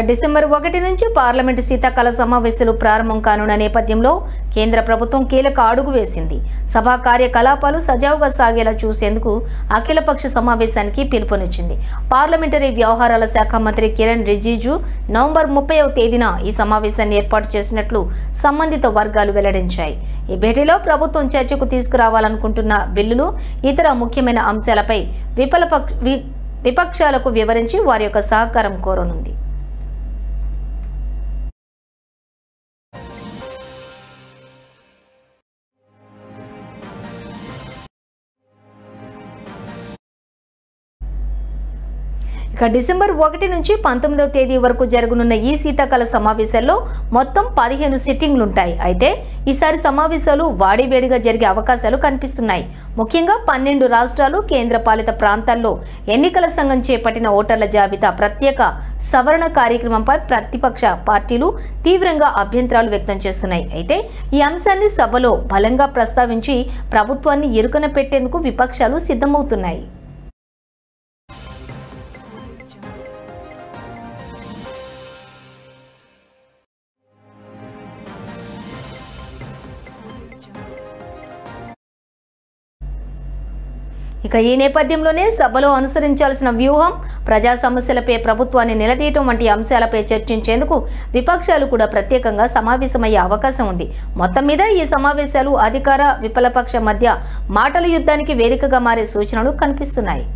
December 1 నుంచి parliament శీతాకాల సమావేశాలు ప్రారంభం కానున్న నేపథ్యంలో కేంద్ర ప్రభుత్వం కీలక అడుగు వేసింది. సభా కార్యకలాపాలు సజావుగా సాగేలా చూసేందుకు అఖిలపక్ష సమావేశానికి పిలుపునిచ్చింది. పార్లమెంటరీ వ్యవహారాల శాఖ మంత్రి కిరణ్ రిజిజు నవంబర్ 30వ తేదీన ఈ సమావేశాన్ని ఏర్పాటు చేసినట్లు సంబంధిత వర్గాలు వెల్లడించాయి. ఈ భేటీలో ప్రభుత్వం చర్చకు తీసుకురావాలనుకుంటున్న బిల్లులు, ఇతర ముఖ్యమైన అంశాలపై విపక్షాలకు వివరించి వారి యొక్క సహకారం కోరనుంది. డిసెంబర్ 1 నుంచి 19వ తేదీ వరకు జరగనున్న ఈ శీతాకాల సమావేశాల్లో మొత్తం 15 సిట్టింగ్లుంటాయి. అయితే ఈసారి సమావేశాలు వాడివేడిగా జరిగే అవకాశాలు కనిపిస్తున్నాయి. ముఖ్యంగా 12 రాష్ట్రాలు, కేంద్రపాలిత ప్రాంతాల్లో ఎన్నికల సంఘం చేపట్టిన ఓటర్ల జాబితా ప్రత్యేక సవరణ కార్యక్రమంపై ప్రతిపక్ష పార్టీలు తీవ్రంగా అభ్యంతరాలు వ్యక్తం చేస్తున్నాయి. అయితే ఈ అంశాన్ని సభలో బలంగా ప్రస్తావించి ప్రభుత్వాన్ని ఇరుకన పెట్టేందుకు విపక్షాలు సిద్ధమవుతున్నాయి. ఈ నేపథ్యంలోనే సభలో అనుసరించాల్సిన వ్యూహం, ప్రజా సమస్యలపై ప్రభుత్వాన్ని నిలదీయటం వంటి అంశాలపై చర్చించేందుకు విపక్షాలు కూడా ప్రత్యేకంగా సమావేశమయ్యే అవకాశం ఉంది. మొత్తం మీద ఈ సమావేశాలు అధికార విపక్ష మధ్య మాటల యుద్ధానికి వేదికగా మారే సూచనలు కనిపిస్తున్నాయి.